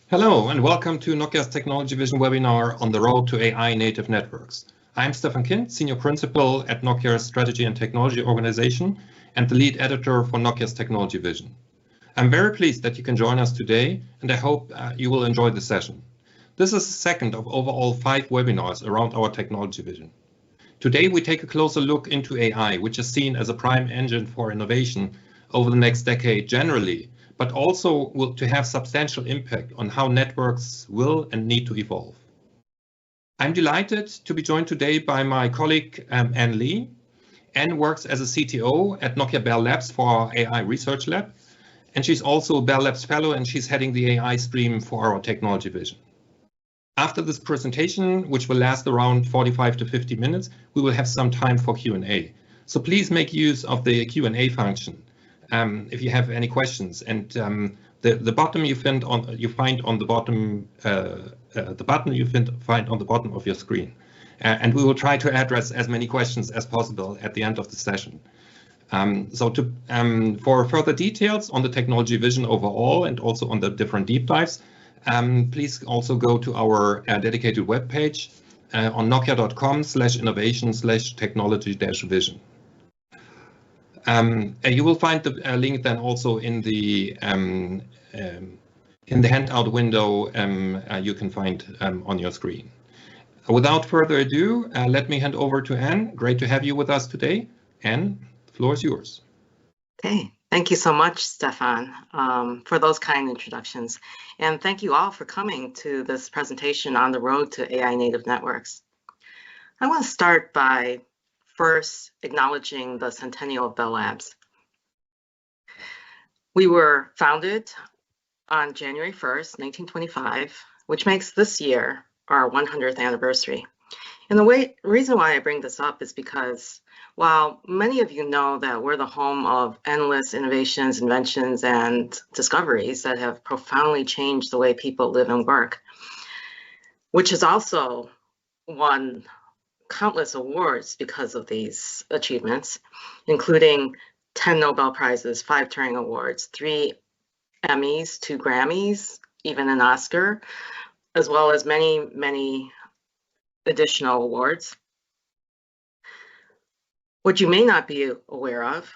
Hello and welcome to Nokia's Technology Vision webinar on the road to AI native networks. I'm Stefan Kind, Senior Principal at Nokia's Strategy and Technology Organization and the lead editor for Nokia's Technology Vision. I'm very pleased that you can join us today and I hope you will enjoy the session. This is the second of overall 5 webinars around our technology vision. Today we take a closer look into AI, which is seen as a prime engine for innovation over the next decade generally, but also to have substantial impact on how networks will and need to evolve. I'm delighted to be joined today by my colleague Anne Lee. Anne works as a CTO at Nokia Bell Labs for our AI Research Lab, and she's also a Bell Labs Fellow and she's heading the AI stream for our technology vision. After this presentation, which will last around 45 to 50 minutes, we will have some time for Q&A. So please make use of the Q&A function if you have any questions. And the button you find on the bottom of your screen. And we will try to address as many questions as possible at the end of the session. For further details on the technology vision overall and also on the different deep dives, please also go to our dedicated webpage on nokia.com/innovation/technology-vision. You will find the link then also in the handout window you can find on your screen. Without further ado, let me hand over to Anne. Great to have you with us today. Anne, the floor is yours. Okay. Thank you so much, Stefan, for those kind introductions. And thank you all for coming to this presentation on the road to AI native networks. I want to start by first acknowledging the centennial of Bell Labs. We were founded on January 1st, 1925, which makes this year our 100th anniversary. And the reason why I bring this up is because while many of you know that we're the home of endless innovations, inventions, and discoveries that have profoundly changed the way people live and work, which has also won countless awards because of these achievements, including 10 Nobel Prizes, 5 Turing Awards, 3 Emmys, 2 Grammys, even an Oscar, as well as many, many additional awards. What you may not be aware of,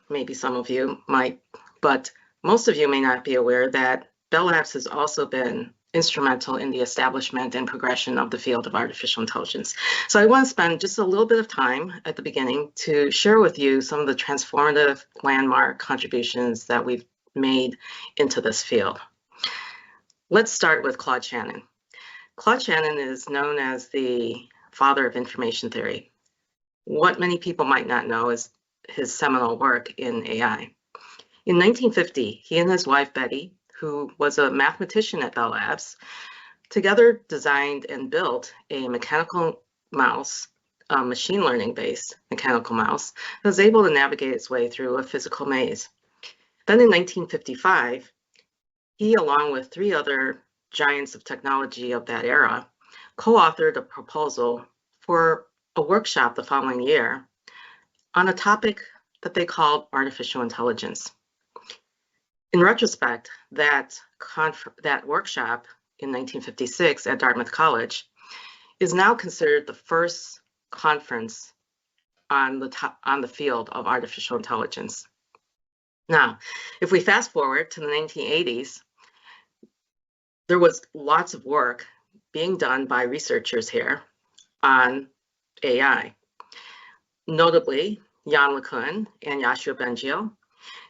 maybe some of you might, but most of you may not be aware that Bell Labs has also been instrumental in the establishment and progression of the field of artificial intelligence. So I want to spend just a little bit of time at the beginning to share with you some of the transformative landmark contributions that we've made into this field. Let's start with Claude Shannon. Claude Shannon is known as the father of information theory. What many people might not know is his seminal work in AI. In 1950, he and his wife, Betty, who was a mathematician at Bell Labs, together designed and built a mechanical mouse, a machine learning-based mechanical mouse, that was able to navigate its way through a physical maze. Then in 1955, he, along with 3 other giants of technology of that era, co-authored a proposal for a workshop the following year on a topic that they called artificial intelligence. In retrospect, that workshop in 1956 at Dartmouth College is now considered the first conference on the field of artificial intelligence. Now, if we fast forward to the 1980s, there was lots of work being done by researchers here on AI. Notably, Yann LeCun and Yoshua Bengio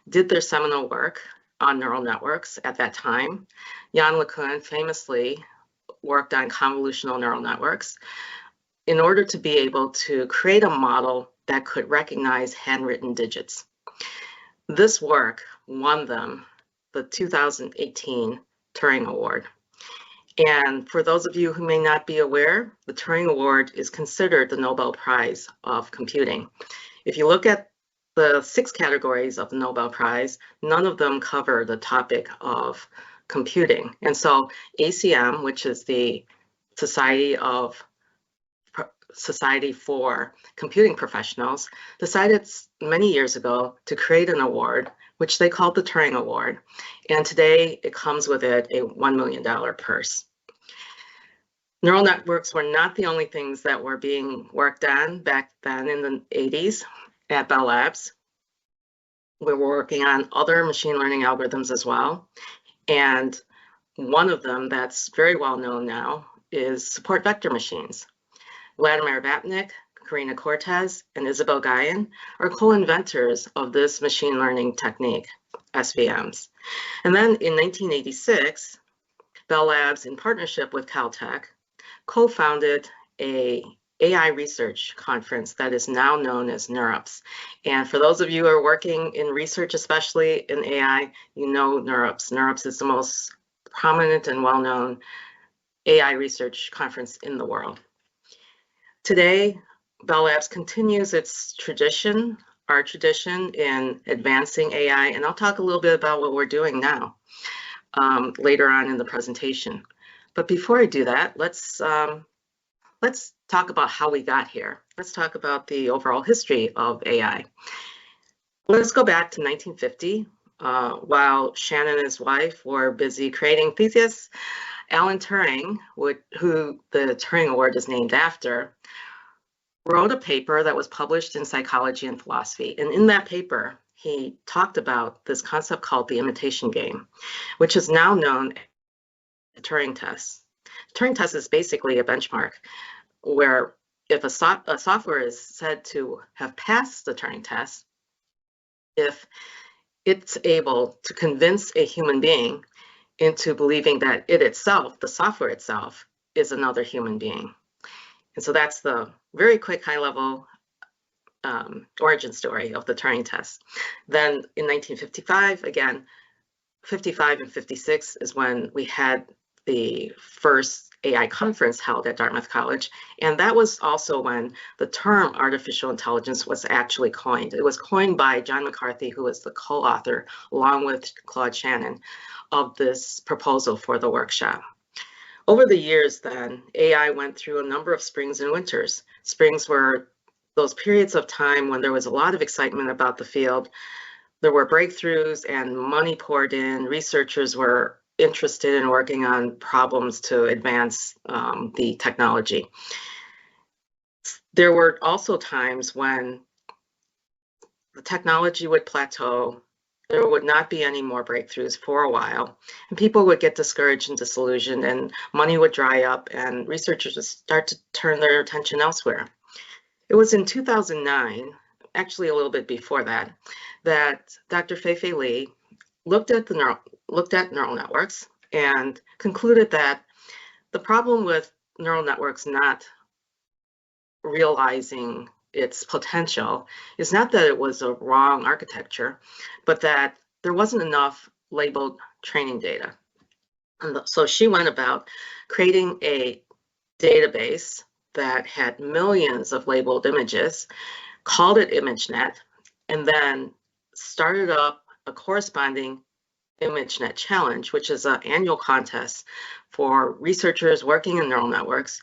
did their seminal work on neural networks at that time. Yann LeCun famously worked on convolutional neural networks in order to be able to create a model that could recognize handwritten digits. This work won them the 2018 Turing Award. And for those of you who may not be aware, the Turing Award is considered the Nobel Prize of computing. If you look at the 6 categories of the Nobel Prize, none of them cover the topic of computing. And so ACM, which is the Society for Computing Professionals, decided many years ago to create an award which they called the Turing Award. And today it comes with it a $1 million purse. Neural networks were not the only things that were being worked on back then in the 80s at Bell Labs. We were working on other machine learning algorithms as well. And one of them that's very well known now is support vector machines. Vladimir Vapnik, Karina Cortez, and Isabel Guyon are co-inventors of this machine learning technique, SVMs. And then in 1986, Bell Labs, in partnership with Caltech, co-founded a AI research conference that is now known as NeurIPS. And for those of you who are working in research, especially in AI, you know NeurIPS. NeurIPS is the most prominent and well-known AI research conference in the world. Today, Bell Labs continues its tradition, our tradition in advancing AI, and I'll talk a little bit about what we're doing now later on in the presentation. But before I do that, let's talk about how we got here. Let's talk about the overall history of AI. Let's go back to 1950. While Shannon and his wife were busy creating Theseus, Alan Turing, who the Turing Award is named after, wrote a paper that was published in Psychology and Philosophy. And in that paper, he talked about this concept called the imitation game, which is now known as the Turing test. The Turing test is basically a benchmark where if a software is said to have passed the Turing test, if it's able to convince a human being into believing that it itself, the software itself, is another human being. And so that's the very quick high-level origin story of the Turing test. Then in 1955, again, 55 and 56 is when we had the first AI conference held at Dartmouth College. And that was also when the term artificial intelligence was actually coined. It was coined by John McCarthy, who was the co-author, along with Claude Shannon, of this proposal for the workshop. Over the years then, AI went through a number of springs and winters. Springs were those periods of time when there was a lot of excitement about the field. There were breakthroughs and money poured in. Researchers were interested in working on problems to advance the technology. There were also times when the technology would plateau. There would not be any more breakthroughs for a while, and people would get discouraged and disillusioned, and money would dry up, and researchers would start to turn their attention elsewhere. It was in 2009, actually a little bit before that, that Dr. Fei-Fei Li looked at neural networks and concluded that the problem with neural networks not realizing its potential is not that it was a wrong architecture, but that there wasn't enough labeled training data. And so she went about creating a database that had millions of labeled images, called it ImageNet, and then started up a corresponding ImageNet challenge, which is an annual contest for researchers working in neural networks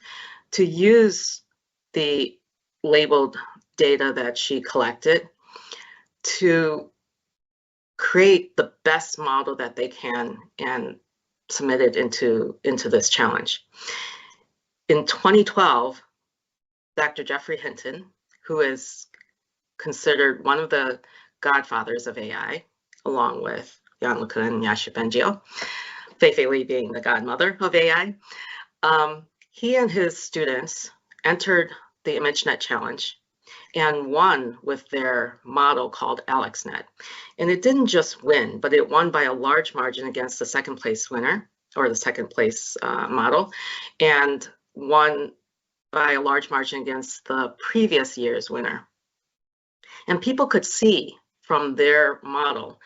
to use the labeled data that she collected to create the best model that they can and submit it into this challenge. In 2012, Dr. Geoffrey Hinton, who is considered one of the godfathers of AI, along with Jan LeCun and Yasha Bengio, Fei-Fei Li being the godmother of AI, he and his students entered the ImageNet challenge and won with their model called AlexNet. And it didn't just win, but it won by a large margin against the second place winner, or the second place model, and won by a large margin against the previous year's winner. And people could see from their model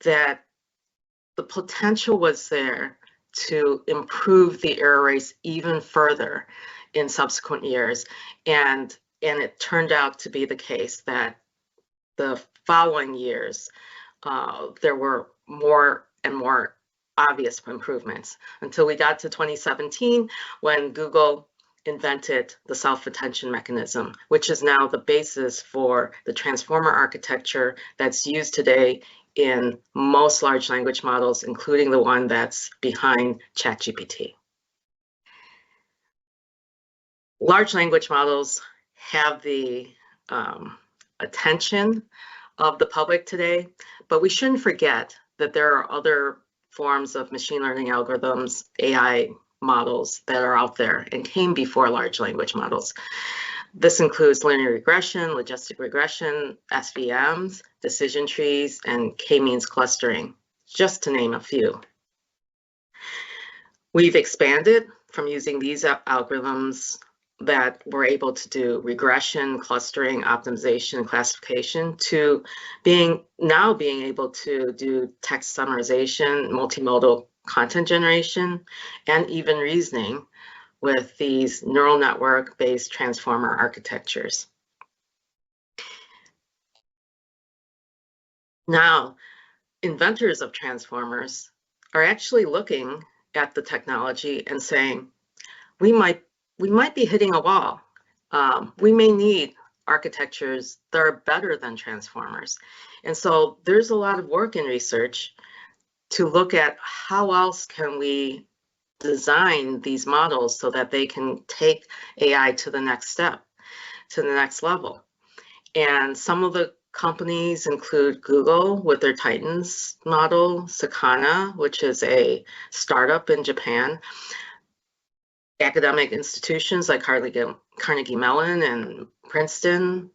that the potential was there to improve the error rates even further in subsequent years. And it turned out to be the case that the following years, there were more and more obvious improvements until we got to 2017 when Google invented the self-attention mechanism, which is now the basis for the transformer architecture that's used today in most large language models, including the one that's behind ChatGPT. Large language models have the attention of the public today, but we shouldn't forget that there are other forms of machine learning algorithms, AI models that are out there and came before large language models. This includes linear regression, logistic regression, SVMs, decision trees, and k-means clustering, just to name a few. We've expanded from using these algorithms that were able to do regression, clustering, optimization, classification, to now being able to do text summarization, multimodal content generation, and even reasoning with these neural network-based transformer architectures. Now, inventors of transformers are actually looking at the technology and saying, we might be hitting a wall. We may need architectures that are better than transformers. And so there's a lot of work in research to look at how else can we design these models so that they can take AI to the next step, to the next level. And some of the companies include Google with their Titans model, Sakana, which is a startup in Japan, academic institutions like Carnegie Mellon and Princeton,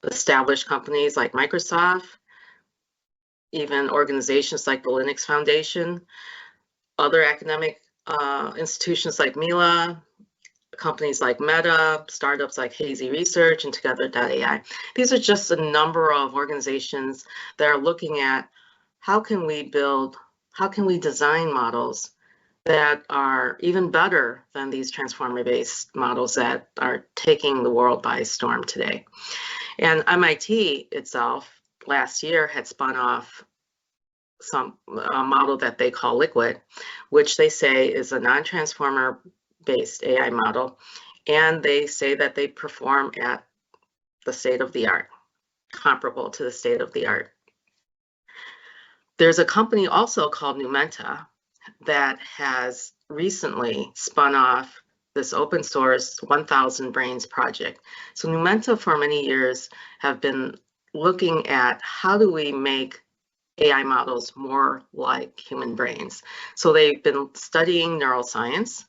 established companies like Microsoft, even organizations like the Linux Foundation, other academic institutions like Mila, companies like Meta, startups like Hazy Research and Together.ai. These are just a number of organizations that are looking at how can we design models that are even better than these transformer-based models that are taking the world by storm today. And MIT itself last year had spun off a model that they call Liquid, which they say is a non-transformer based AI model, and they say that they perform at the state of the art, comparable to the state of the art. There's a company also called Numenta that has recently spun off this open source 1000 Brains project. So Numenta for many years have been looking at how do we make AI models more like human brains. So they've been studying neuroscience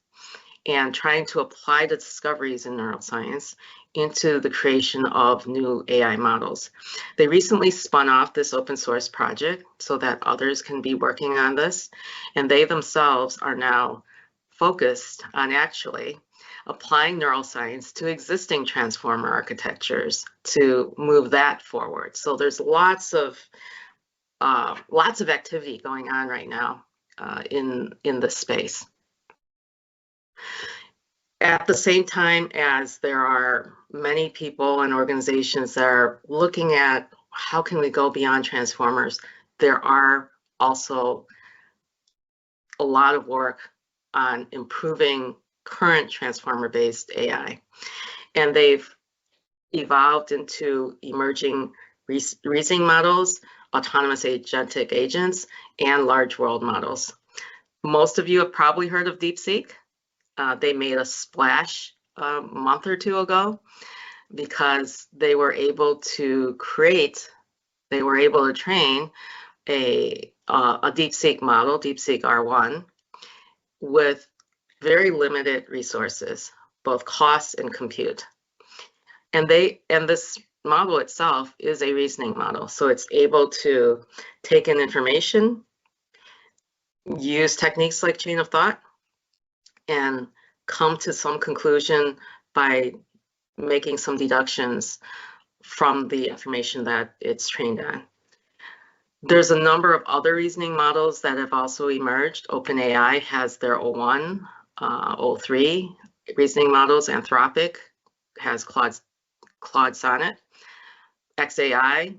and trying to apply the discoveries in neuroscience into the creation of new AI models. They recently spun off this open source project so that others can be working on this, and they themselves are now focused on actually applying neuroscience to existing transformer architectures to move that forward. So there's lots of activity going on right now in this space. At the same time as there are many people and organizations that are looking at how can we go beyond transformers, there are also a lot of work on improving current transformer-based AI. And they've evolved into emerging reasoning models, autonomous agentic agents, and large world models. Most of you have probably heard of DeepSeek. They made a splash a month or two ago because they were able to train a DeepSeek model, DeepSeek R1, with very limited resources, both cost and compute. And this model itself is a reasoning model, so it's able to take in information, use techniques like chain of thought, and come to some conclusion by making some deductions from the information that it's trained on. There's a number of other reasoning models that have also emerged. OpenAI has their O1, O3 reasoning models. Anthropic has Claude Sonnet. xAI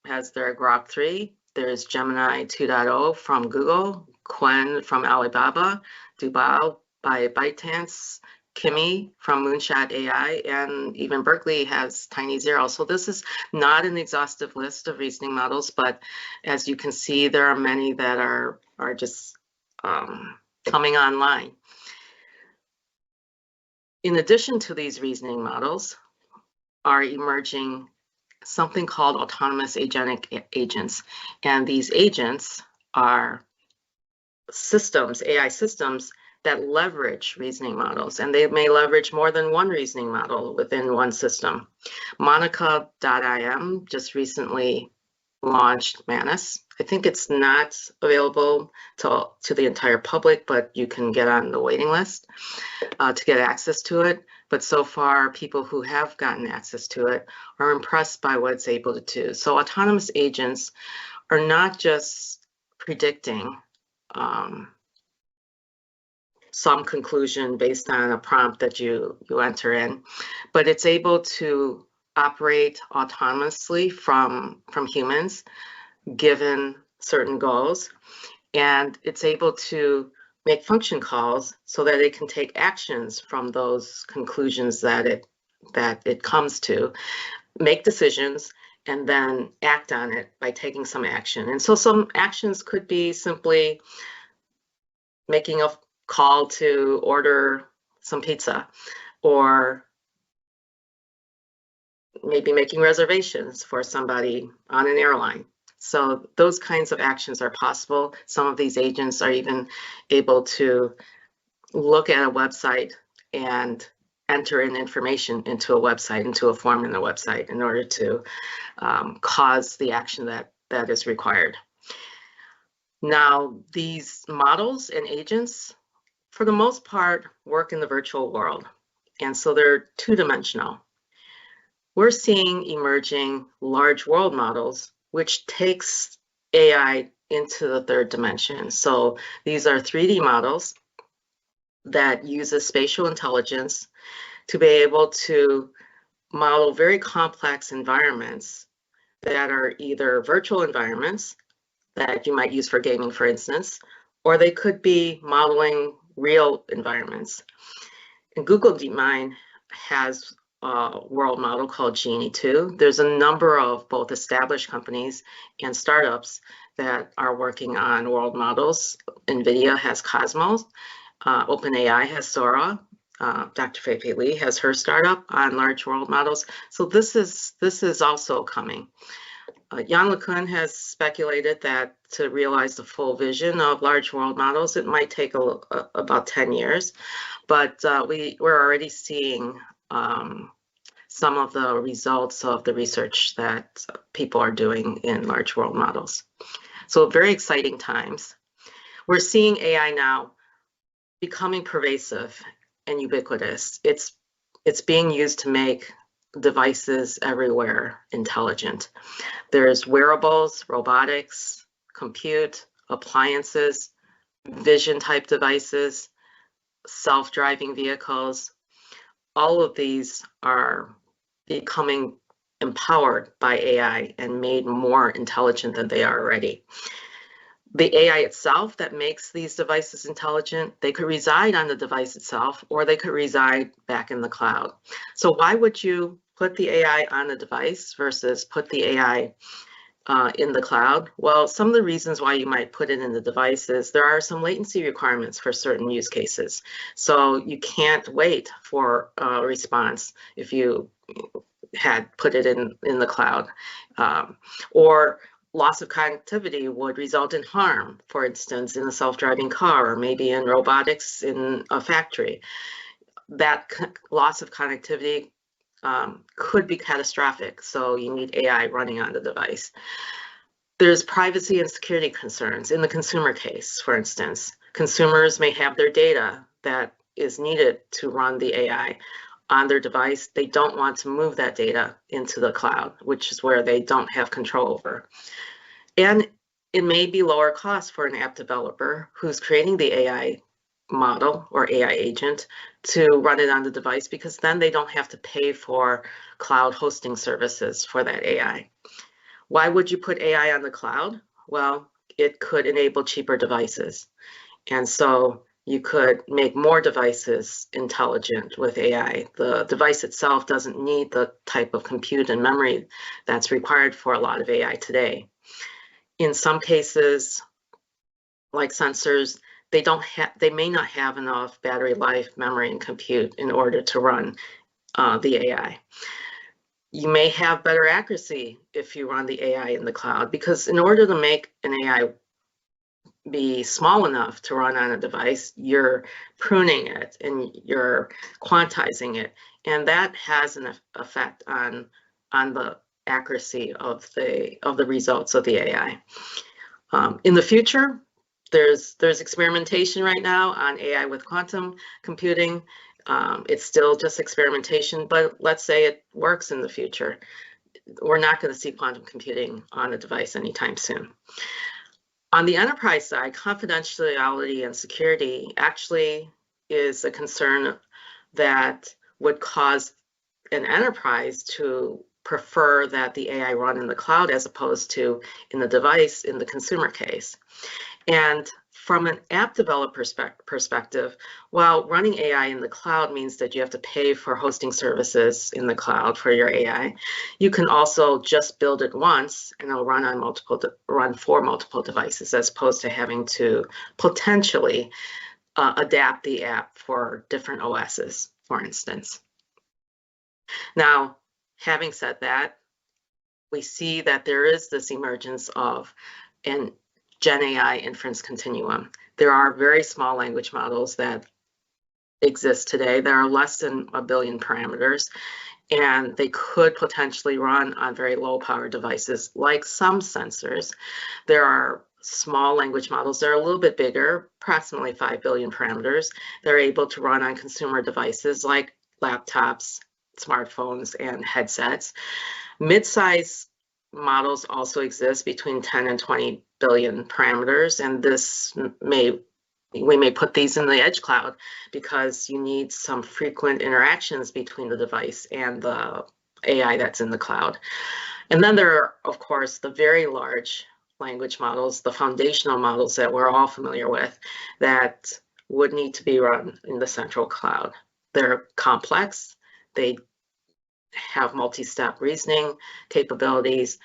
has their Grok 3. There's Gemini 2.0 from Google, Qwen from Alibaba, Dubao by ByteDance, Kimi from Moonshot AI, and even Berkeley has Tiny Zero. So this is not an exhaustive list of reasoning models, but as you can see, there are many that are just coming online. In addition to these reasoning models, are emerging something called autonomous agentic agents. And these agents are systems, AI systems, that leverage reasoning models, and they may leverage more than one reasoning model within one system. Monica.im just recently launched Manus. I think it's not available to the entire public, but you can get on the waiting list to get access to it. But so far, people who have gotten access to it are impressed by what it's able to do. So autonomous agents are not just predicting some conclusion based on a prompt that you enter in, but it's able to operate autonomously from humans given certain goals, and it's able to make function calls so that it can take actions from those conclusions that it comes to, make decisions, and then act on it by taking some action. And so some actions could be simply making a call to order some pizza, or maybe making reservations for somebody on an airline. So those kinds of actions are possible. Some of these agents are even able to look at a website and enter in information into a website, into a form in the website, in order to cause the action that is required. Now, these models and agents, for the most part, work in the virtual world, and so they're two-dimensional. We're seeing emerging large world models, which takes AI into the third dimension. So these are 3D models that uses spatial intelligence to be able to model very complex environments that are either virtual environments that you might use for gaming, for instance, or they could be modeling real environments. And Google DeepMind has a world model called Genie 2. There's a number of both established companies and startups that are working on world models. NVIDIA has Cosmos, OpenAI has Sora, Dr. Fei-Fei Li has her startup on large world models. So this is also coming. Jan LeCun has speculated that to realize the full vision of large world models, it might take about 10 years, but we're already seeing some of the results of the research that people are doing in large world models. So very exciting times. We're seeing AI now becoming pervasive and ubiquitous. It's being used to make devices everywhere intelligent. There's wearables, robotics, compute, appliances, vision type devices, self-driving vehicles. All of these are becoming empowered by AI and made more intelligent than they are already. The AI itself that makes these devices intelligent, they could reside on the device itself, or they could reside back in the cloud. So why would you put the AI on the device versus put the AI in the cloud? Well, some of the reasons why you might put it in the device is there are some latency requirements for certain use cases. So you can't wait for a response if you had put it in the cloud. Or loss of connectivity would result in harm, for instance, in a self-driving car, or maybe in robotics in a factory. That loss of connectivity could be catastrophic, so you need AI running on the device. There's privacy and security concerns. In the consumer case, for instance, consumers may have their data that is needed to run the AI on their device. They don't want to move that data into the cloud, which is where they don't have control over. And it may be lower cost for an app developer who's creating the AI model or AI agent to run it on the device, because then they don't have to pay for cloud hosting services for that AI. Why would you put AI on the cloud? Well, it could enable cheaper devices. And so you could make more devices intelligent with AI. The device itself doesn't need the type of compute and memory that's required for a lot of AI today. In some cases, like sensors, they may not have enough battery life, memory, and compute in order to run the AI. You may have better accuracy if you run the AI in the cloud, because in order to make an AI be small enough to run on a device, you're pruning it and you're quantizing it, and that has an effect on the accuracy of the results of the AI. In the future, there's experimentation right now on AI with quantum computing. It's still just experimentation, but let's say it works in the future. We're not going to see quantum computing on a device anytime soon. On the enterprise side, confidentiality and security actually is a concern that would cause an enterprise to prefer that the AI run in the cloud as opposed to in the device in the consumer case. And from an app developer perspective, while running AI in the cloud means that you have to pay for hosting services in the cloud for your AI, you can also just build it once and it'll run for multiple devices, as opposed to having to potentially adapt the app for different OSs, for instance. Now, having said that, we see that there is this emergence of an Gen AI inference continuum. There are very small language models that exist today. There are less than 1 billion parameters, and they could potentially run on very low power devices like some sensors. There are small language models that are a little bit bigger, approximately 5 billion parameters. They're able to run on consumer devices like laptops, smartphones, and headsets. Mid-size models also exist between 10 and 20 billion parameters, and we may put these in the edge cloud because you need some frequent interactions between the device and the AI that's in the cloud. And then there are, of course, the very large language models, the foundational models that we're all familiar with, that would need to be run in the central cloud. They're complex. They have multi-step reasoning capabilities.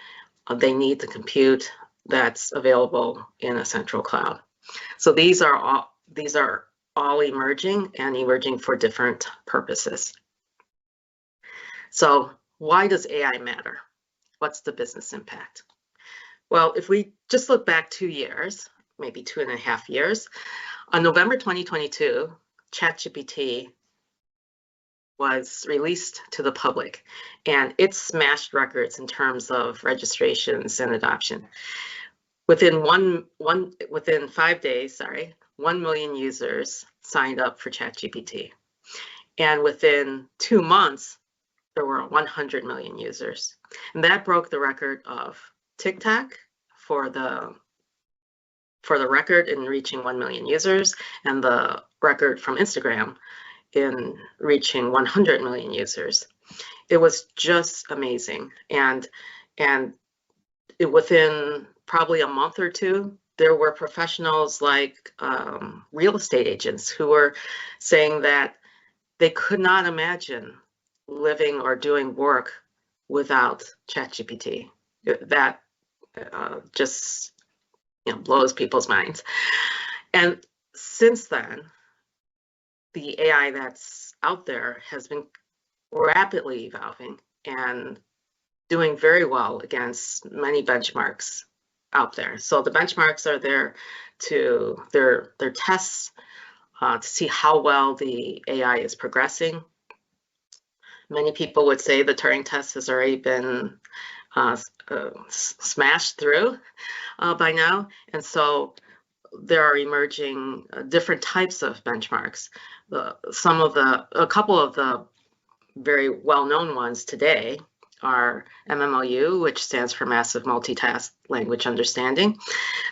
They need the compute that's available in a central cloud. So these are all emerging and emerging for different purposes. So why does AI matter? What's the business impact? Well, if we just look back 2 years, maybe 2.5 years, on November 2022, ChatGPT was released to the public, and it smashed records in terms of registrations and adoption. Within 5 days, 1 million users signed up for ChatGPT, and within 2 months, there were 100 million users, and that broke the record of TikTok for the record in reaching 1 million users, and the record from Instagram in reaching 100 million users. It was just amazing. And within probably a month or two, there were professionals like real estate agents who were saying that they could not imagine living or doing work without ChatGPT. That just blows people's minds. And since then, the AI that's out there has been rapidly evolving and doing very well against many benchmarks out there. So the benchmarks are there they're tests to see how well the AI is progressing. Many people would say the Turing test has already been smashed through by now. And so there are emerging different types of benchmarks. A couple of the very well-known ones today are MMLU, which stands for Massive Multitask Language Understanding.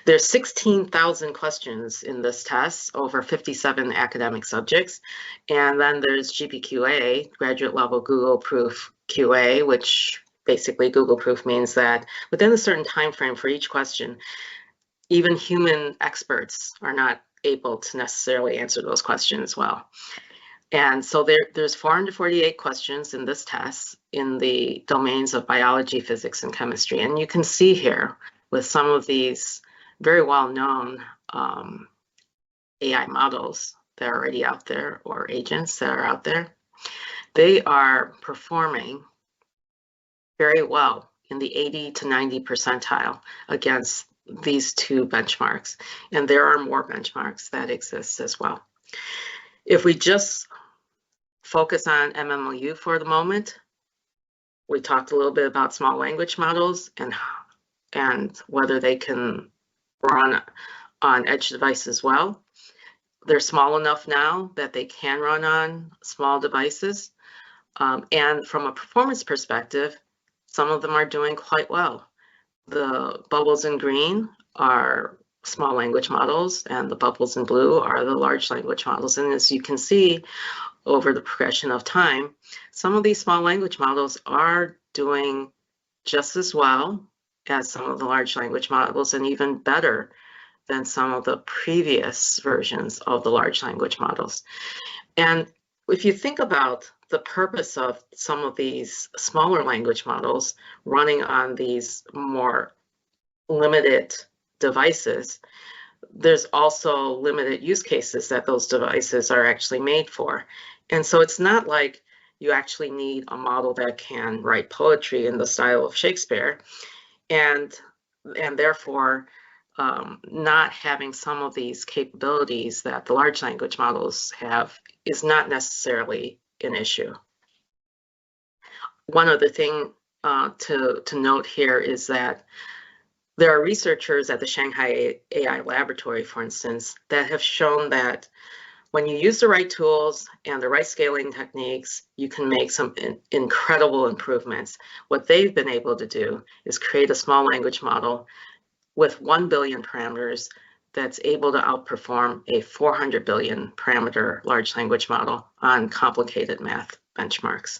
There's 16,000 questions in this test over 57 academic subjects. And then there's GPQA, Graduate Level Google Proof QA, which basically Google Proof means that within a certain time frame for each question, even human experts are not able to necessarily answer those questions well. And so there's 448 questions in this test in the domains of biology, physics, and chemistry. And you can see here with some of these very well-known AI models that are already out there, or agents that are out there, they are performing very well in the 80 to 90 percentile against these two benchmarks. And there are more benchmarks that exist as well. If we just focus on MMLU for the moment, we talked a little bit about small language models and whether they can run on edge devices as well. They're small enough now that they can run on small devices. And from a performance perspective, some of them are doing quite well. The bubbles in green are small language models, and the bubbles in blue are the large language models. And as you can see over the progression of time, some of these small language models are doing just as well as some of the large language models, and even better than some of the previous versions of the large language models. And if you think about the purpose of some of these smaller language models running on these more limited devices, there's also limited use cases that those devices are actually made for. And so it's not like you actually need a model that can write poetry in the style of Shakespeare, and therefore not having some of these capabilities that the large language models have is not necessarily an issue. One other thing to note here is that there are researchers at the Shanghai AI Laboratory, for instance, that have shown that when you use the right tools and the right scaling techniques, you can make some incredible improvements. What they've been able to do is create a small language model with 1 billion parameters that's able to outperform a 400 billion parameter large language model on complicated math benchmarks.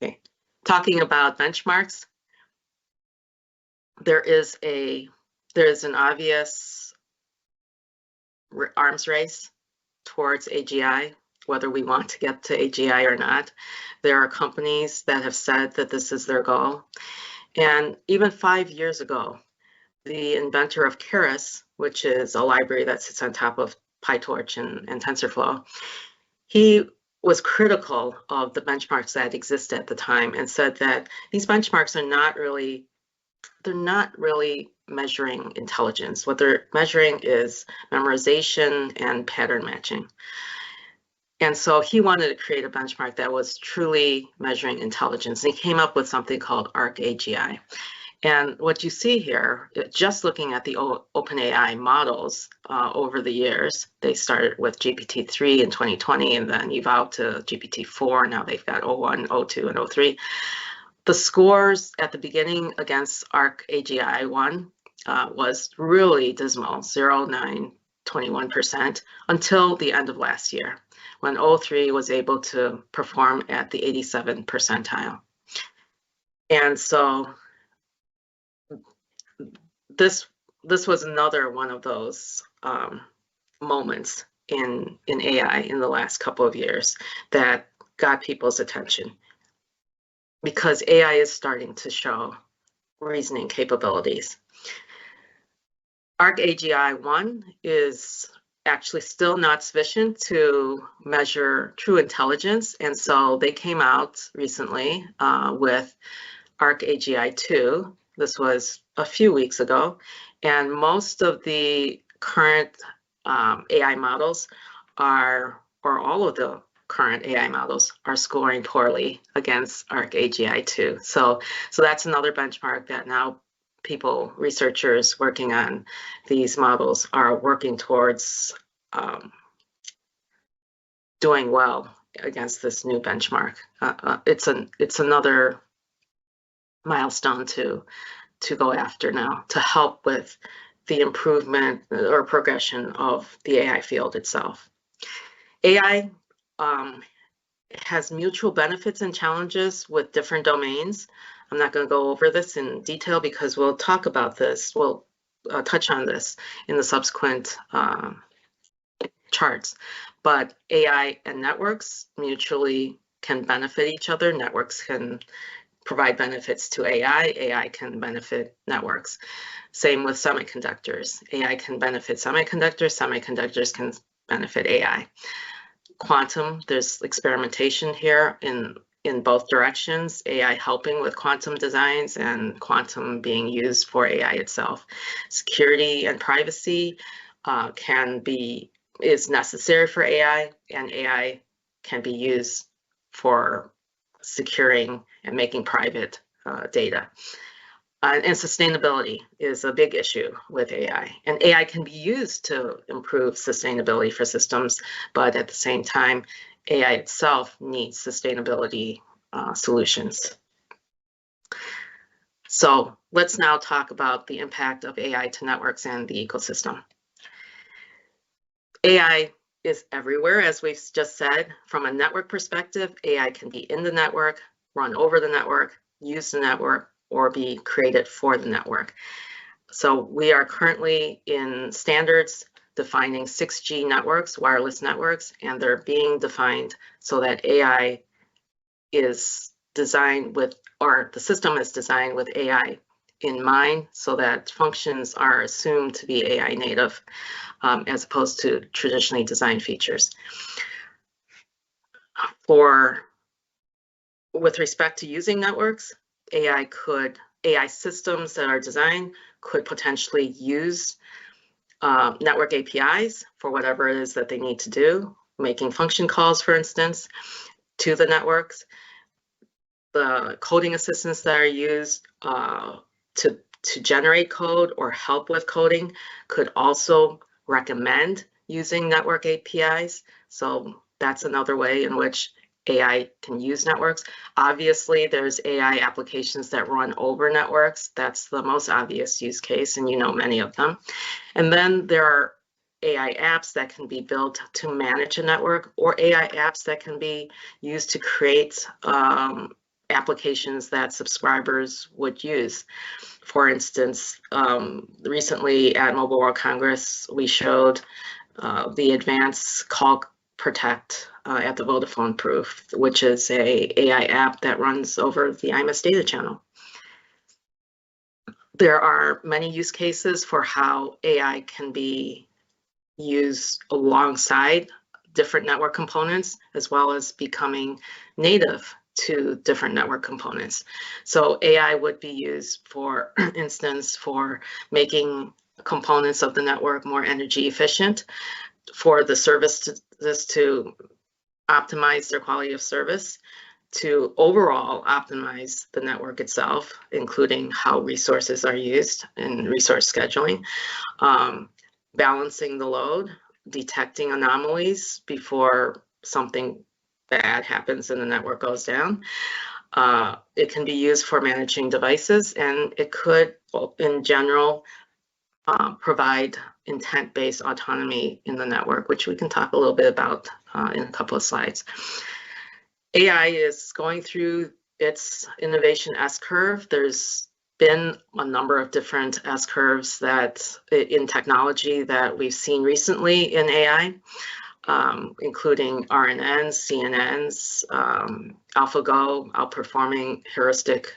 Okay, talking about benchmarks, there is an obvious arms race towards AGI, whether we want to get to AGI or not. There are companies that have said that this is their goal. And even 5 years ago, the inventor of Keras, which is a library that sits on top of PyTorch and TensorFlow, he was critical of the benchmarks that existed at the time and said that these benchmarks are not really measuring intelligence. What they're measuring is memorization and pattern matching. And so he wanted to create a benchmark that was truly measuring intelligence. And he came up with something called ArcAGI. And what you see here, just looking at the OpenAI models over the years, they started with GPT-3 in 2020 and then evolved to GPT-4. Now they've got 01, 02, and 03. The scores at the beginning against ArcAGI 1 was really dismal, 0, 9, 21%, until the end of last year, when 03 was able to perform at the 87th percentile. And so this was another one of those moments in AI in the last couple of years that got people's attention, because AI is starting to show reasoning capabilities. ArcAGI 1 is actually still not sufficient to measure true intelligence, and so they came out recently with ArcAGI 2. This was a few weeks ago, and most of the current AI models or all of the current AI models are scoring poorly against ArcAGI 2. So that's another benchmark that now researchers working on these models are working towards doing well against this new benchmark. It's another milestone to go after now to help with the improvement or progression of the AI field itself. AI has mutual benefits and challenges with different domains. I'm not going to go over this in detail because we'll talk about this. We'll touch on this in the subsequent charts. But AI and networks mutually can benefit each other. Networks can provide benefits to AI. AI can benefit networks. Same with semiconductors. AI can benefit semiconductors. Semiconductors can benefit AI. Quantum, there's experimentation here in both directions, AI helping with quantum designs and quantum being used for AI itself. Security and privacy is necessary for AI, and AI can be used for securing and making private data. And sustainability is a big issue with AI. And AI can be used to improve sustainability for systems, but at the same time, AI itself needs sustainability solutions. So let's now talk about the impact of AI to networks and the ecosystem. AI is everywhere, as we've just said. From a network perspective, AI can be in the network, run over the network, use the network, or be created for the network. So we are currently in standards defining 6G networks, wireless networks, and they're being defined so that AI is designed with, or the system is designed with AI in mind, so that functions are assumed to be AI native as opposed to traditionally designed features. With respect to using networks, AI systems that are designed could potentially use network APIs for whatever it is that they need to do, making function calls, for instance, to the networks. The coding assistants that are used to generate code or help with coding could also recommend using network APIs. So that's another way in which AI can use networks. Obviously, there's AI applications that run over networks. That's the most obvious use case, and you know many of them. And then there are AI apps that can be built to manage a network, or AI apps that can be used to create applications that subscribers would use. For instance, recently at Mobile World Congress, we showed the advanced call protect at the Vodafone Proof, which is a AI app that runs over the IMS data channel. There are many use cases for how AI can be used alongside different network components, as well as becoming native to different network components. So AI would be used, for instance, for making components of the network more energy efficient, for the services to optimize their quality of service, to overall optimize the network itself, including how resources are used in resource scheduling, balancing the load, detecting anomalies before something bad happens and the network goes down. It can be used for managing devices, and it could, in general, provide intent-based autonomy in the network, which we can talk a little bit about in a couple of slides. AI is going through its innovation S-curve. There's been a number of different S-curves that in technology that we've seen recently in AI, including RNNs, CNNs, AlphaGo outperforming heuristic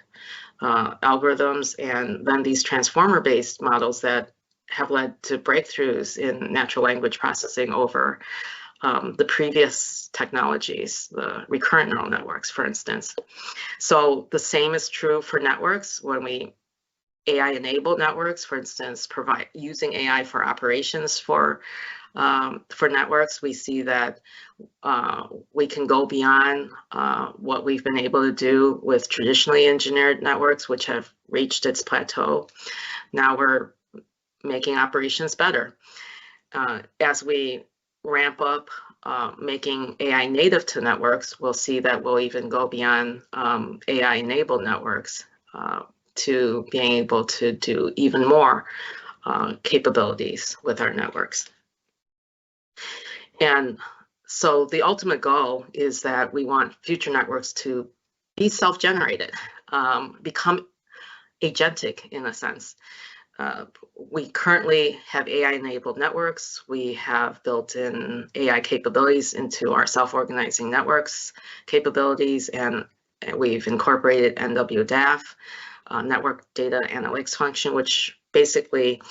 algorithms, and then these transformer-based models that have led to breakthroughs in natural language processing over the previous technologies, the recurrent neural networks, for instance. So the same is true for networks. When we AI-enabled networks, for instance, using AI for operations for networks, we see that we can go beyond what we've been able to do with traditionally engineered networks, which have reached its plateau. Now we're making operations better. As we ramp up making AI native to networks, we'll see that we'll even go beyond AI-enabled networks to being able to do even more capabilities with our networks. And so the ultimate goal is that we want future networks to be self-generated, become agentic in a sense. we currently have AI-enabled networks. We have built in AI capabilities into our self-organizing networks capabilities, and we've incorporated NWDAF, network data analytics function, which basically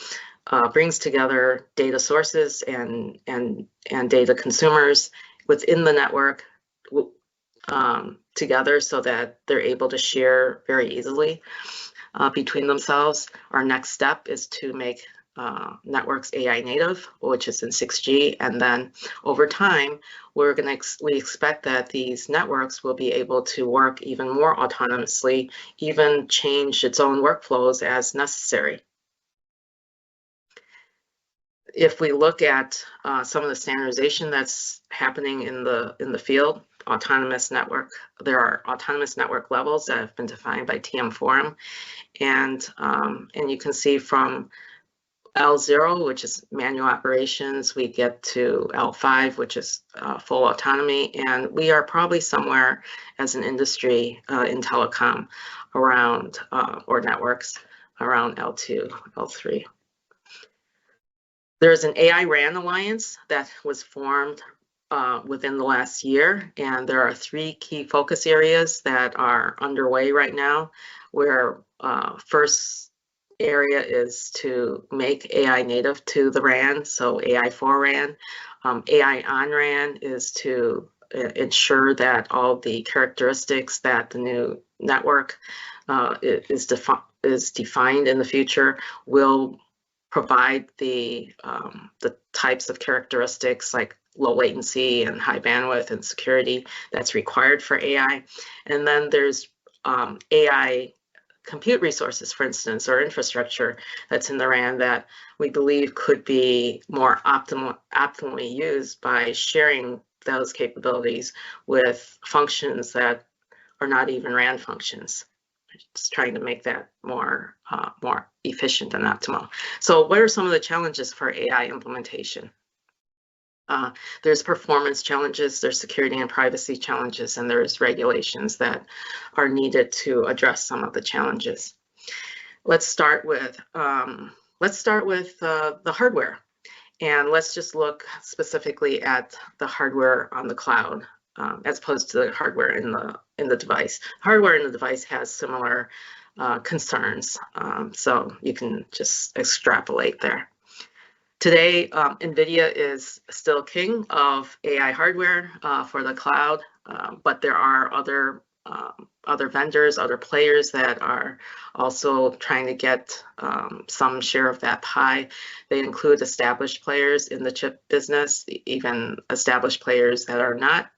brings together data sources and data consumers within the network together so that they're able to share very easily between themselves. Our next step is to make networks AI native, which is in 6G, and then over time, we expect that these networks will be able to work even more autonomously, even change its own workflows as necessary. If we look at some of the standardization that's happening in the field, autonomous network, there are autonomous network levels that have been defined by TM Forum, and you can see from L0, which is manual operations, we get to L5, which is full autonomy, and we are probably somewhere as an industry in telecom around or networks around L2, L3. There's an AI RAN alliance that was formed within the last year, and there are 3 key focus areas that are underway right now, where first area is to make AI native to the RAN, so AI for RAN. AI on RAN is to ensure that all the characteristics that the new network is defined in the future will provide the types of characteristics like low latency and high bandwidth and security that's required for AI. And then there's AI compute resources, for instance, or infrastructure that's in the RAN that we believe could be more optimally used by sharing those capabilities with functions that are not even RAN functions. Just trying to make that more efficient and optimal. So what are some of the challenges for AI implementation? There's performance challenges, there's security and privacy challenges, and there's regulations that are needed to address some of the challenges. Let's start with the hardware, and let's just look specifically at the hardware on the cloud as opposed to the hardware in the device. Hardware in the device has similar concerns, so you can just extrapolate there. Today, NVIDIA is still king of AI hardware for the cloud, but there are other vendors, other players that are also trying to get some share of that pie. They include established players in the chip business, even established players that are not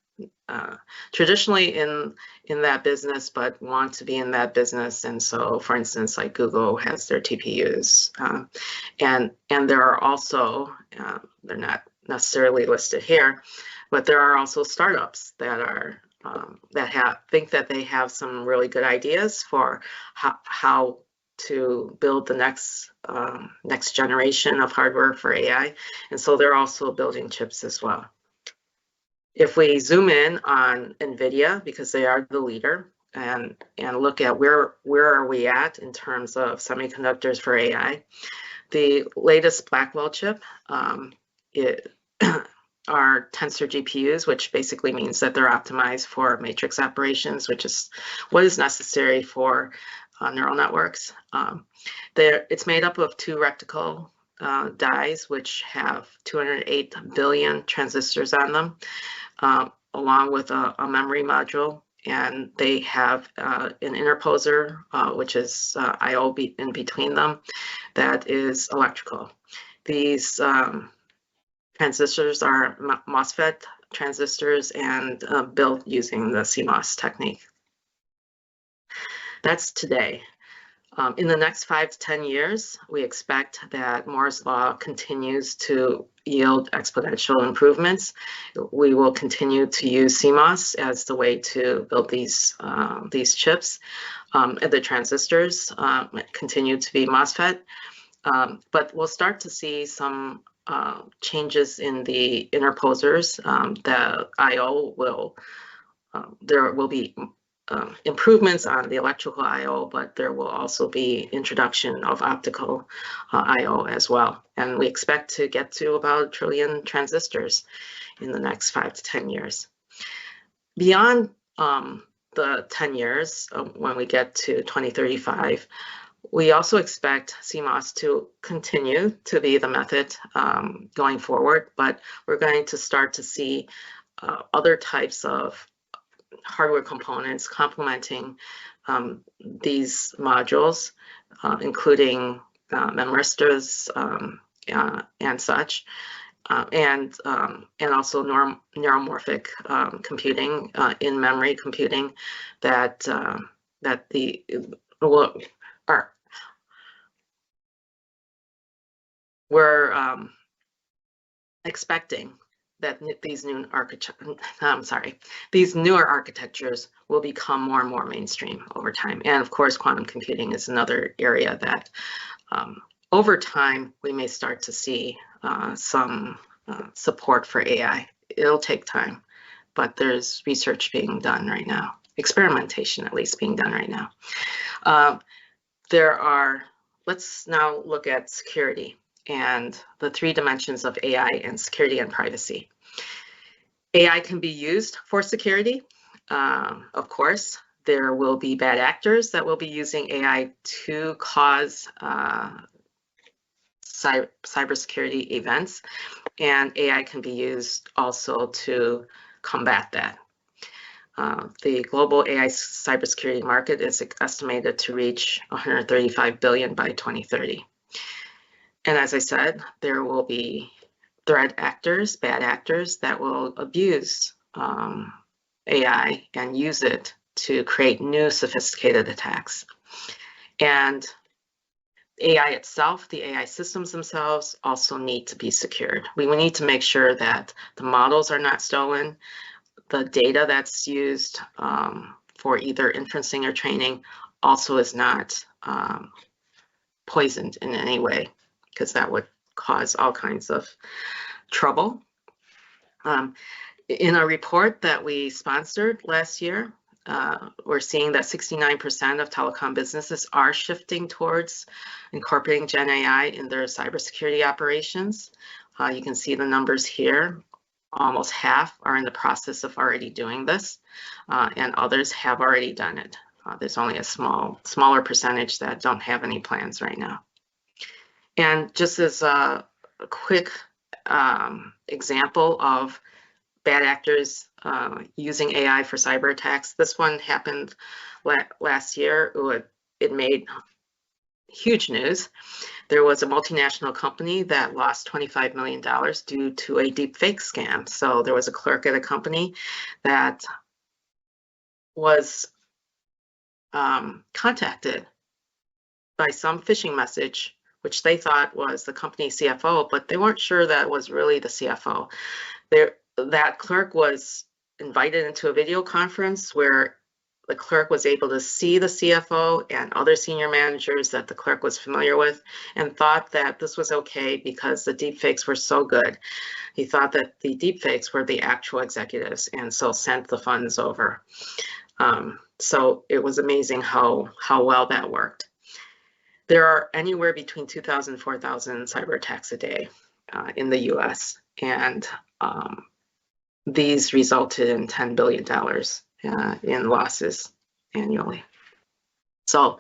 traditionally in that business, but want to be in that business. And so, for instance, like Google has their TPUs, and there are also they're not necessarily listed here, but there are also startups that are think that they have some really good ideas for how to build the next generation of hardware for AI, and so they're also building chips as well. If we zoom in on NVIDIA, because they are the leader, and look at where are we at in terms of semiconductors for AI, the latest Blackwell chip are tensor GPUs, which basically means that they're optimized for matrix operations, which is what is necessary for neural networks. It's made up of 2 reticle dies, which have 208 billion transistors on them, along with a memory module, and they have an interposer, which is I/O in between them, that is electrical. These transistors are MOSFET transistors and built using the CMOS technique. That's today. In the next 5 to 10 years, we expect that Moore's law continues to yield exponential improvements. We will continue to use CMOS as the way to build these chips. The transistors continue to be MOSFET, but we'll start to see some changes in the interposers. The I/O there will be improvements on the electrical I/O, but there will also be introduction of optical I/O as well. And we expect to get to about 1 trillion transistors in the next 5 to 10 years. Beyond the 10 years, when we get to 2035, we also expect CMOS to continue to be the method going forward, but we're going to start to see other types of hardware components complementing these modules, including memristors and such, and also neuromorphic computing, in-memory computing that we're expecting that these newer architectures will become more and more mainstream over time. And of course, quantum computing is another area that over time we may start to see some support for AI. It'll take time, but there's research being done right now, experimentation at least being done right now. Let's now look at security and the 3 dimensions of AI and security and privacy. AI can be used for security. Of course, there will be bad actors that will be using AI to cause cybersecurity events, and AI can be used also to combat that. The global AI cybersecurity market is estimated to reach $135 billion by 2030. And as I said, there will be threat actors, bad actors that will abuse AI and use it to create new sophisticated attacks. And AI itself, the AI systems themselves also need to be secured. We need to make sure that the models are not stolen, the data that's used for either inferencing or training also is not poisoned in any way, because that would cause all kinds of trouble. In a report that we sponsored last year, we're seeing that 69% of telecom businesses are shifting towards incorporating Gen AI in their cybersecurity operations. You can see the numbers here. Almost half are in the process of already doing this, and others have already done it. There's only a smaller percentage that don't have any plans right now. And just as a quick example of bad actors using AI for cyber attacks, this one happened last year. It made huge news. There was a multinational company that lost $25 million due to a deepfake scam. So there was a clerk at a company that was contacted by some phishing message, which they thought was the company CFO, but they weren't sure that was really the CFO. That clerk was invited into a video conference where the clerk was able to see the CFO and other senior managers that the clerk was familiar with, and thought that this was okay because the deepfakes were so good. He thought that the deepfakes were the actual executives, and so sent the funds over. So it was amazing how well that worked. There are anywhere between 2,000 and 4,000 cyber attacks a day in the US, and these resulted in $10 billion in losses annually. So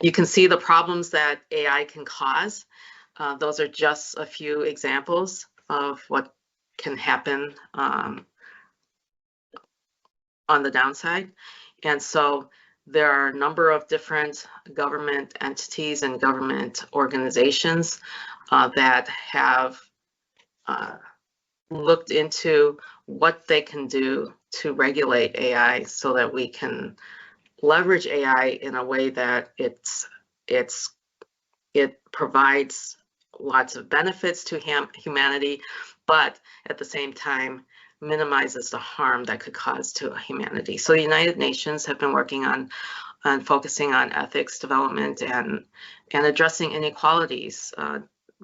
you can see the problems that AI can cause. Those are just a few examples of what can happen on the downside. And so there are a number of different government entities and government organizations that have looked into what they can do to regulate AI so that we can leverage AI in a way that it provides lots of benefits to humanity, but at the same time minimizes the harm that could cause to humanity. So the United Nations have been working on focusing on ethics development and addressing inequalities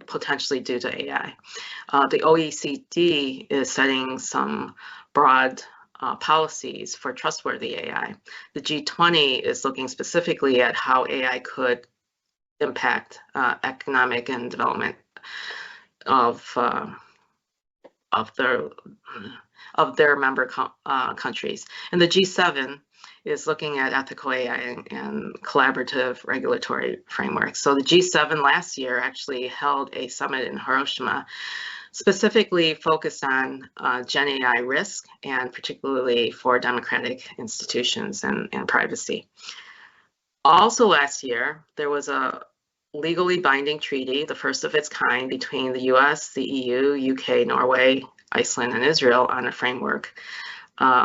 potentially due to AI. The OECD is setting some broad policies for trustworthy AI. The G20 is looking specifically at how AI could impact economic and development of their member countries. And the G7 is looking at ethical AI and collaborative regulatory frameworks. So the G7 last year actually held a summit in Hiroshima specifically focused on Gen AI risk, and particularly for democratic institutions and privacy. Also last year, there was a legally binding treaty, the first of its kind, between the US, the EU, UK, Norway, Iceland, and Israel on a framework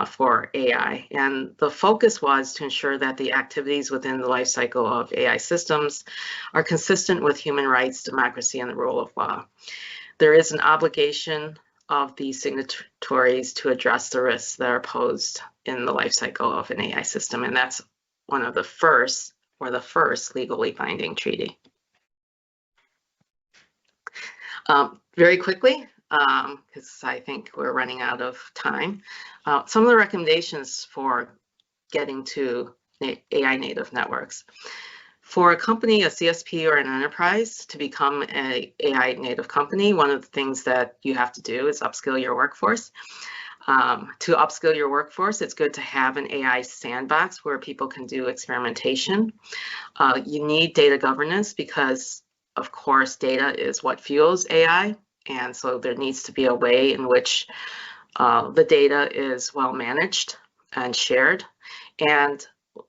for AI. And the focus was to ensure that the activities within the life cycle of AI systems are consistent with human rights, democracy, and the rule of law. There is an obligation of the signatories to address the risks that are posed in the life cycle of an AI system, and that's one of the first, or the first, legally binding treaty. Very quickly, because I think we're running out of time, some of the recommendations for getting to AI native networks. For a company, a CSP, or an enterprise to become an AI native company, one of the things that you have to do is upskill your workforce. To upskill your workforce, it's good to have an AI sandbox where people can do experimentation. You need data governance because, of course, data is what fuels AI. And so there needs to be a way in which the data is well managed and shared. And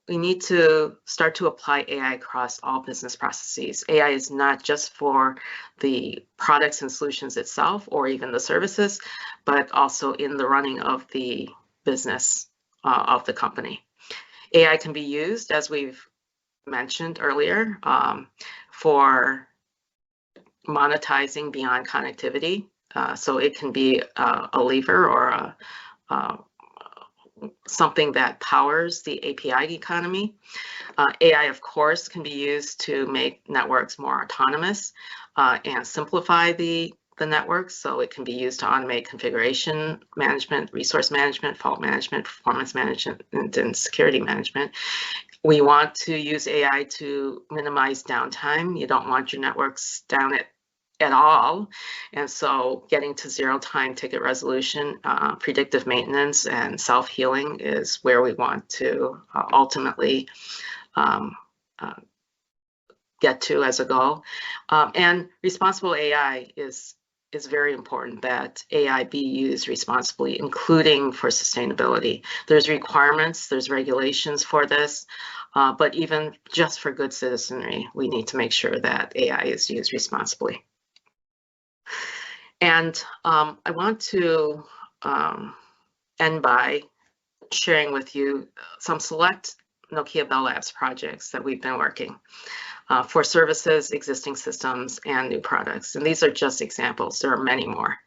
we need to start to apply AI across all business processes. AI is not just for the products and solutions itself, or even the services, but also in the running of the business of the company. AI can be used, as we've mentioned earlier, for monetizing beyond connectivity. So it can be a lever or something that powers the API economy. AI, of course, can be used to make networks more autonomous and simplify the networks. So it can be used to automate configuration management, resource management, fault management, performance management, and security management. We want to use AI to minimize downtime. You don't want your networks down at all. And so getting to zero-time ticket resolution, predictive maintenance, and self-healing is where we want to ultimately get to as a goal. And responsible AI is very important, that AI be used responsibly, including for sustainability. There's requirements, there's regulations for this, but even just for good citizenry, we need to make sure that AI is used responsibly. And I want to end by sharing with you some select Nokia Bell Labs projects that we've been working for services, existing systems, and new products. And these are just examples. There are many more.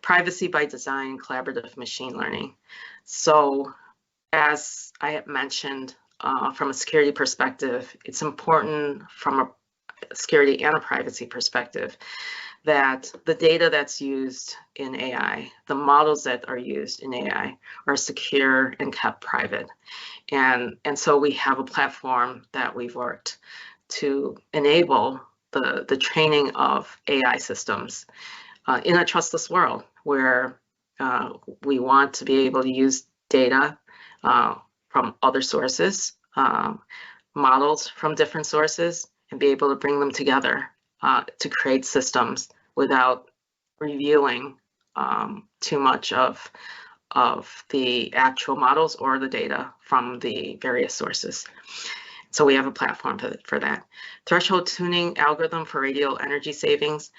Privacy by design, collaborative machine learning. So as I have mentioned, from a security perspective, it's important from a security and a privacy perspective that the data that's used in AI, the models that are used in AI, are secure and kept private. And so we have a platform that we've worked to enable the training of AI systems in a trustless world where we want to be able to use data from other sources, models from different sources, and be able to bring them together to create systems without revealing too much of the actual models or the data from the various sources. So we have a platform for that. Threshold tuning algorithm for radial energy savings.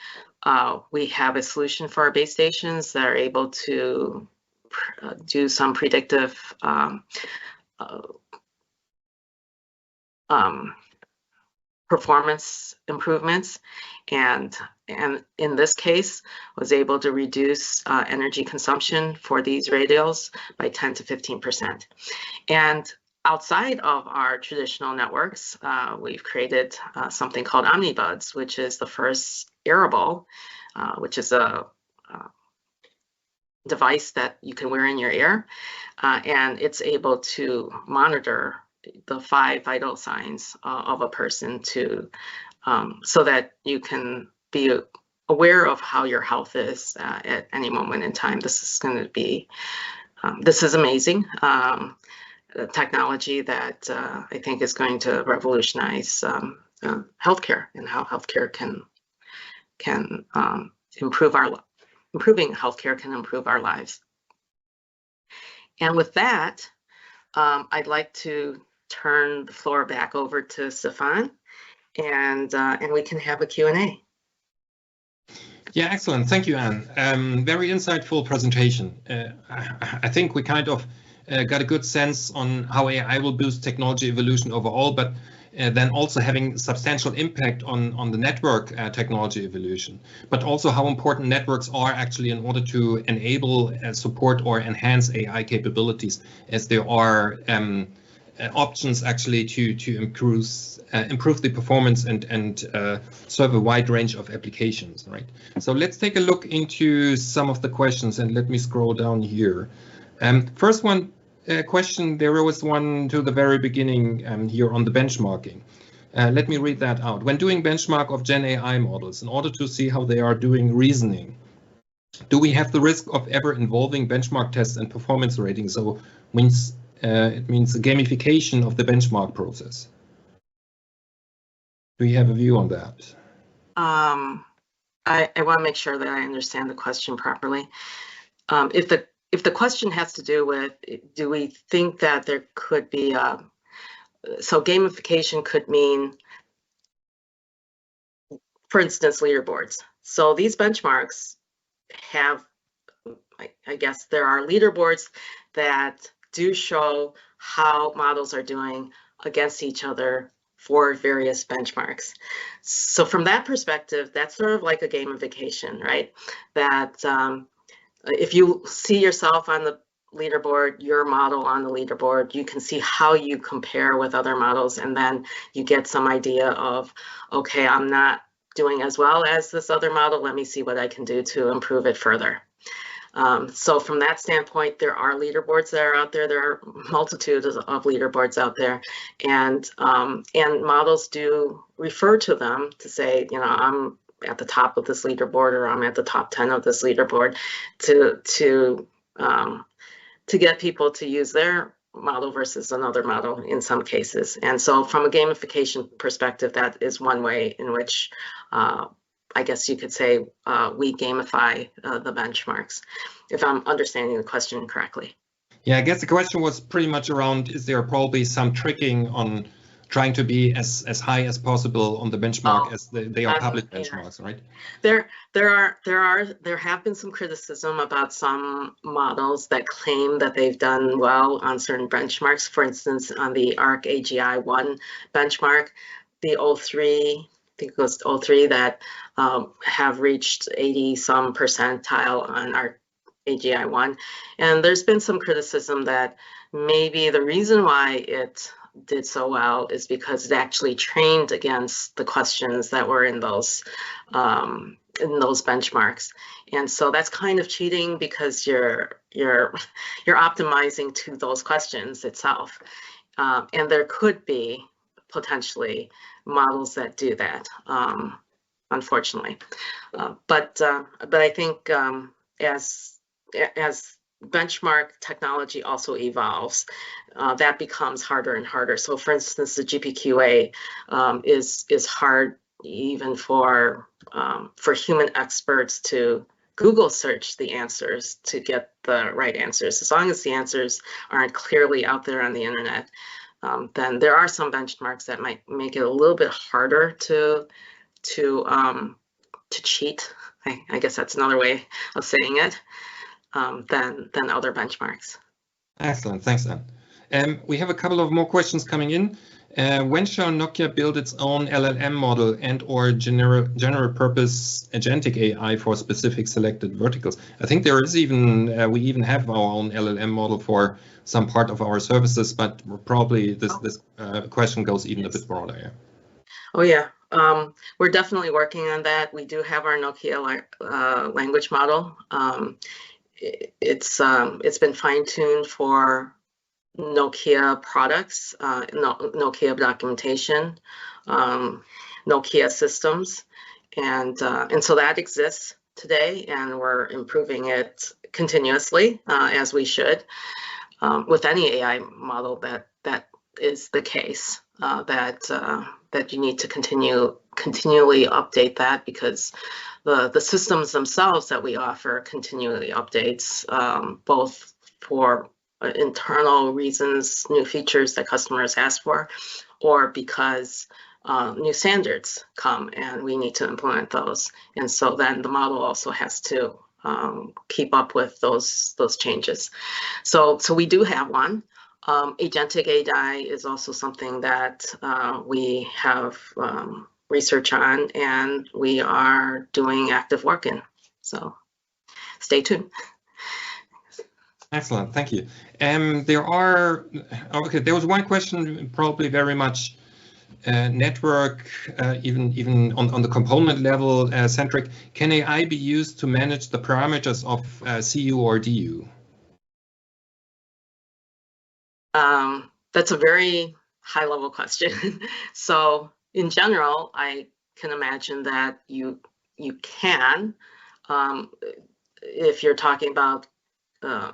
We have a solution for our base stations that are able to do some predictive performance improvements, and in this case was able to reduce energy consumption for these radials by 10 to 15%. And outside of our traditional networks, we've created something called OmniBuds, which is the first arable, which is a device that you can wear in your ear, and it's able to monitor the 5 vital signs of a person to so that you can be aware of how your health is at any moment in time. This is going to be this is amazing technology that I think is going to revolutionize healthcare and how healthcare can improving healthcare can improve our lives. And with that, I'd like to turn the floor back over to Stefan, and we can have a Q&A. Yeah, excellent. Thank you, Anne. Very insightful presentation. I think we kind of got a good sense on how AI will boost technology evolution overall, but then also having substantial impact on the network technology evolution, but also how important networks are actually in order to enable, support, or enhance AI capabilities, as there are options actually to improve the performance and serve a wide range of applications, right? So let's take a look into some of the questions, and let me scroll down here. First one question, there was one to the very beginning here on the benchmarking. Let me read that out. When doing benchmark of Gen AI models, in order to see how they are doing reasoning, do we have the risk of ever involving benchmark tests and performance ratings? So it means the gamification of the benchmark process. Do you have a view on that? I want to make sure that I understand the question properly. If the question has to do with, do we think that there could be so gamification could mean, for instance, leaderboards. So these benchmarks have, I guess there are leaderboards that do show how models are doing against each other for various benchmarks. So from that perspective, that's sort of like a gamification, right? That if you see yourself on the leaderboard, your model on the leaderboard, you can see how you compare with other models, and then you get some idea of, okay, I'm not doing as well as this other model, let me see what I can do to improve it further. So from that standpoint, there are leaderboards that are out there. There are multitudes of leaderboards out there, and models do refer to them to say, you know, I'm at the top of this leaderboard, or I'm at the top 10 of this leaderboard, to get people to use their model versus another model in some cases. And so from a gamification perspective, that is one way in which I guess you could say we gamify the benchmarks, if I'm understanding the question correctly. Yeah, I guess the question was pretty much around, is there probably some tricking on trying to be as high as possible on the benchmark as they are public benchmarks, yeah. Right? There have been some criticism about some models that claim that they've done well on certain benchmarks. For instance, on the ARC AGI-1 benchmark, the 03, I think it was 03 that have reached 80-some percentile on our AGI-1. And there's been some criticism that maybe the reason why it did so well is because it actually trained against the questions that were in those benchmarks. And so that's kind of cheating, because you're optimizing to those questions itself. And there could be potentially models that do that, unfortunately. But I think as benchmark technology also evolves, that becomes harder and harder. So for instance, the GPQA is hard even for human experts to Google search the answers to get the right answers. As long as the answers aren't clearly out there on the internet, then there are some benchmarks that might make it a little bit harder to cheat. I guess that's another way of saying it, than other benchmarks. Excellent, thanks, Anne. We have a couple of more questions coming in. When shall Nokia build its own LLM model and/or general purpose agentic AI for specific selected verticals? I think there is even we even have our own LLM model for some part of our services, but probably this question goes even a bit broader. Yeah. Oh yeah, we're definitely working on that. We do have our Nokia language model, it's been fine-tuned for Nokia products, Nokia documentation, Nokia systems, and so that exists today, and we're improving it continuously, as we should. With any AI model, that is the case. That you need to continually update that, because the systems themselves that we offer continually updates, both for internal reasons, new features that customers ask for, or because new standards come and we need to implement those. And so then the model also has to keep up with those changes. So we do have one. Agentic AI is also something that we have research on, and we are doing active work in. So stay tuned. Excellent, thank you. There was one question, probably very much network, even on the component level centric. Can AI be used to manage the parameters of CU or DU? That's a very high level question. So in general, I can imagine that you can, if you're talking about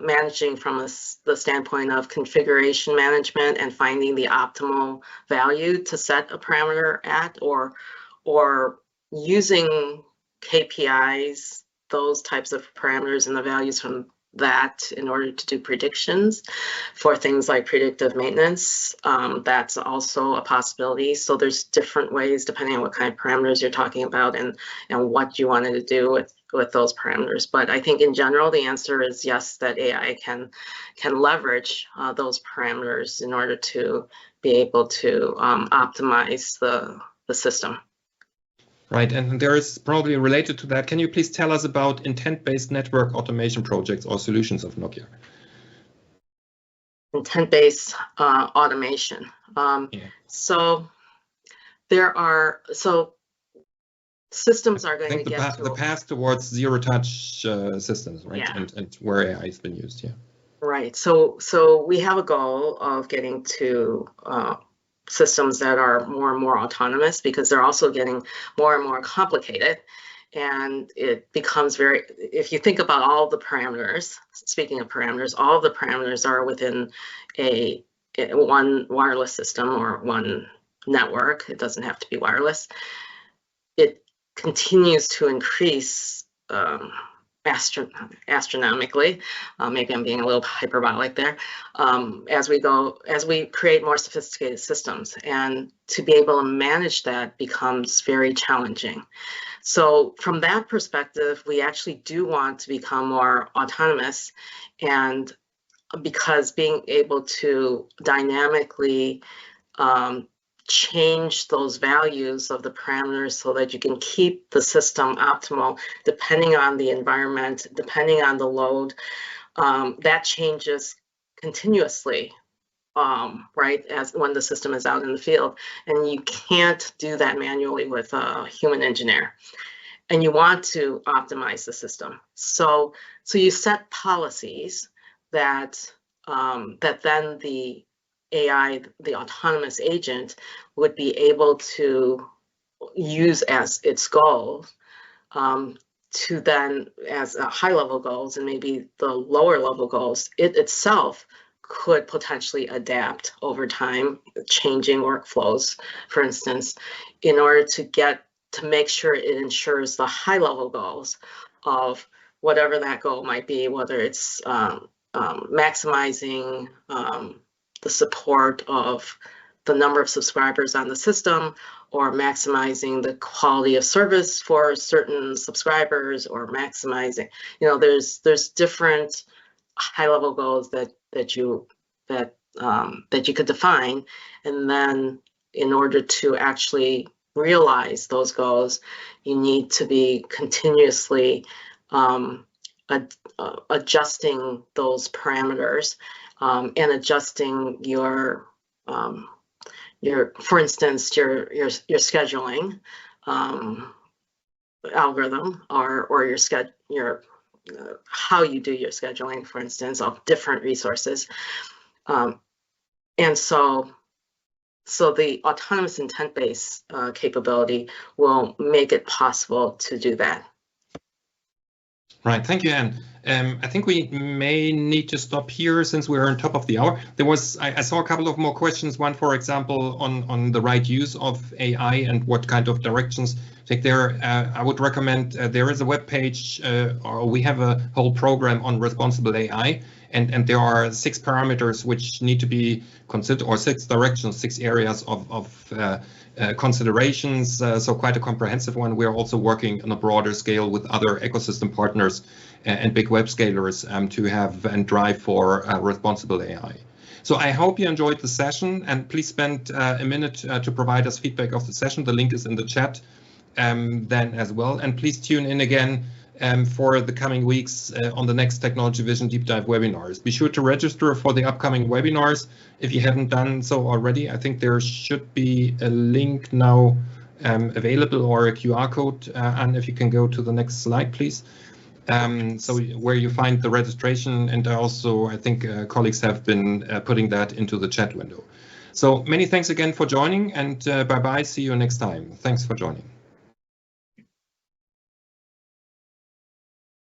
managing from the standpoint of configuration management and finding the optimal value to set a parameter at, or using KPIs, those types of parameters and the values from that in order to do predictions for things like predictive maintenance. That's also a possibility. So there's different ways depending on what kind of parameters you're talking about and what you wanted to do with those parameters. But I think in general, the answer is yes, that AI can leverage those parameters in order to be able to optimize the system. Right, and there is probably related to that. Can you please tell us about intent-based network automation projects or solutions of Nokia? Intent-based automation. So systems are going to get to the path towards zero-touch systems, right? Yeah. And where AI has been used, yeah. Right. So we have a goal of getting to systems that are more and more autonomous, because they're also getting more and more complicated. And it becomes if you think about all the parameters, speaking of parameters, all of the parameters are within one wireless system or one network. It doesn't have to be wireless. It continues to increase astronomically. Maybe I'm being a little hyperbolic there. As we create more sophisticated systems, and to be able to manage that becomes very challenging. So from that perspective, we actually do want to become more autonomous, and because being able to dynamically change those values of the parameters so that you can keep the system optimal depending on the environment, depending on the load, that changes continuously, right, as when the system is out in the field. And you can't do that manually with a human engineer. And you want to optimize the system. So you set policies that then the AI, the autonomous agent, would be able to use as its goal, to then, as high-level goals and maybe the lower-level goals, it itself could potentially adapt over time, changing workflows, for instance, in order to make sure it ensures the high-level goals of whatever that goal might be, whether it's maximizing the support of the number of subscribers on the system, or maximizing the quality of service for certain subscribers, or maximizing, there's different high-level goals that you could define. And then in order to actually realize those goals, you need to be continuously adjusting those parameters, and adjusting your for instance, your scheduling algorithm, or your how you do your scheduling, for instance, of different resources. And so the autonomous intent-based capability will make it possible to do that. Right, thank you, Anne. I think we may need to stop here since we're on top of the hour. I saw a couple of more questions. One, for example, on the right use of AI and what kind of directions take there. I would recommend there is a web page, or we have a whole program on responsible AI, and there are 6 parameters which need to be considered, or 6 directions, 6 areas of considerations, so quite a comprehensive one. We're also working on a broader scale with other ecosystem partners and big web scalers to have and drive for responsible AI. So I hope you enjoyed the session, and please spend a minute to provide us feedback of the session. The link is in the chat then as well, and please tune in again for the coming weeks on the next Technology Vision Deep Dive webinars. Be sure to register for the upcoming webinars if you haven't done so already. I think there should be a link now available, or a QR code, and if you can go to the next slide, please. So where you find the registration, and I think colleagues have been putting that into the chat window. So many thanks again for joining, and bye-bye, see you next time. Thanks for joining.